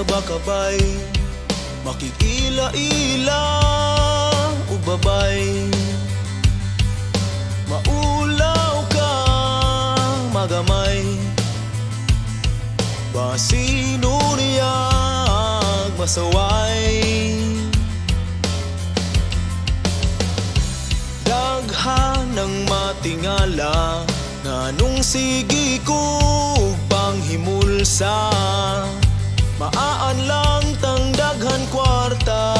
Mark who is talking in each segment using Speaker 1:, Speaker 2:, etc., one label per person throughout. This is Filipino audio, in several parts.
Speaker 1: bakabay, makikila-ila o babay. Maulaw ka magamay, basino niyag masaway. Daghan ng matingala, nganong sige ko panghimulsa. Maaan lang tang daghan kwarta,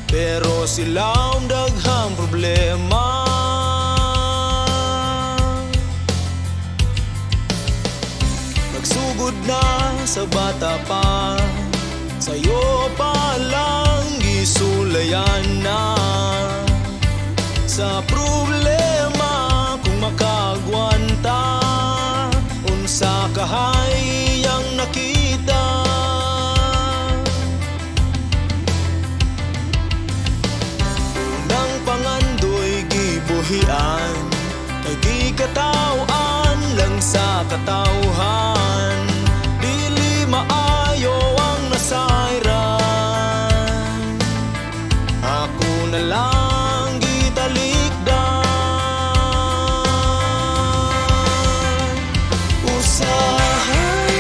Speaker 1: pero sila ang daghang problema. Nagsugod na sa bata pa, sa'yo pa lang gisulayan na. Sa problema kung makagwanta, unsa kahayang nakita. Nang pangandoy gibuhian, kay gikatawan lang sa katawhan. Dili maayo ang nasayran, ako na lang gitalikdan. Usahay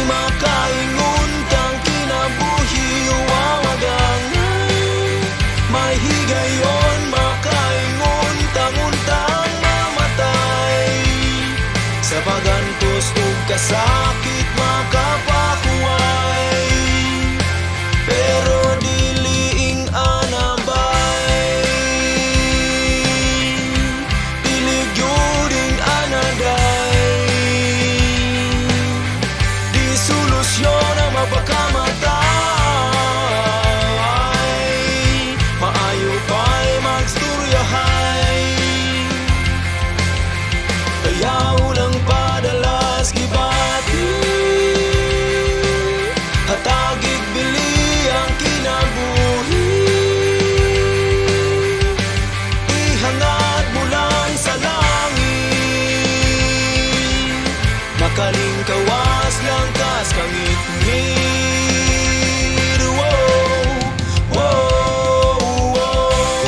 Speaker 1: makaingon kang kinabuhi wa magangay, may higayon makaingon tanguntang mamatay. Sa pagantos ug kasakit makapakuway, pero diliing anabay. Diligyuding anaday, di solusyon ang mapakamatay. Maayo pa'y magsturyahay, kaya ulang padalas gibati. Hatagig bili ang kinabuhi, ihangad mo lang sa langit. Makaling kawas lang kas kangit-ngit. Wow, wow, wow,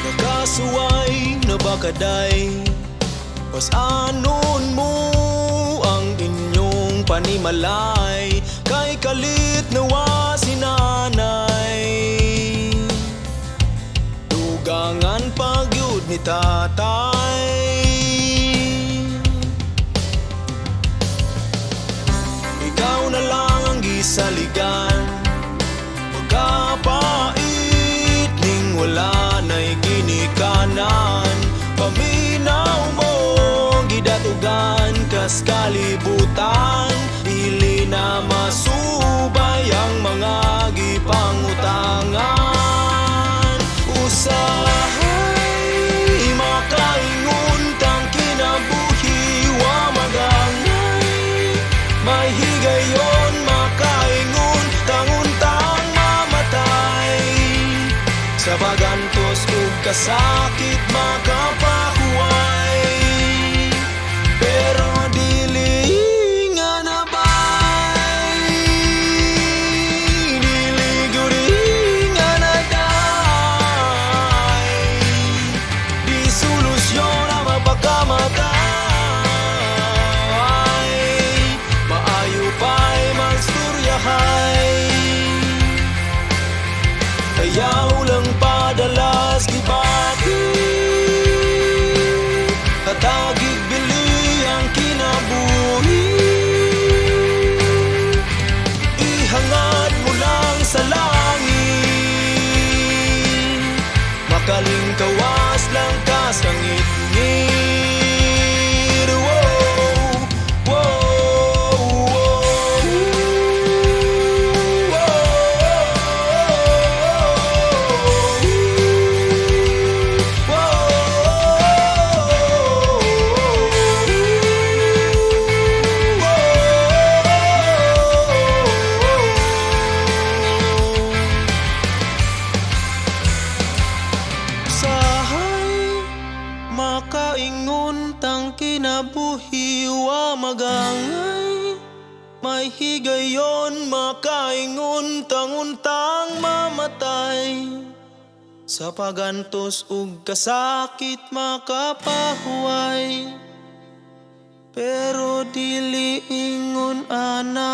Speaker 1: nakasuway na bakaday, pas-anon mo ang inyong panimalay. Kay kalit nawa si nanay, dugangan pagyud ni tatay. Ikaw na lang ang gisaligan, magkapait ning wala na'y ginikanan. Paminaw mo gidatugan kas kalibutan, dili na masubay ang mga gipangutangan. Usahay makaingon kang kinabuhi wa magangay, may higayon makaingon tanguntang mamatay. Sa pagantos ug kasakit makapakuway, pero dili nga nabay. Dili guri nga naday, di solusyon ang mapakamatay. Maayo pa'y magsturyahay, kaya ulang padalas gibati. Hatagig bili ang kinabuhi, ihangad mo lang sa langit. Makaling kawas lang kas kangit-ngit. Wow, wow, wow, wow. Makaingon tang kinabuhi wa magangay, may higayon makaingon tang untang mamatay. Sa pagantos ug kasakit makapahuway, pero dili ingon ana.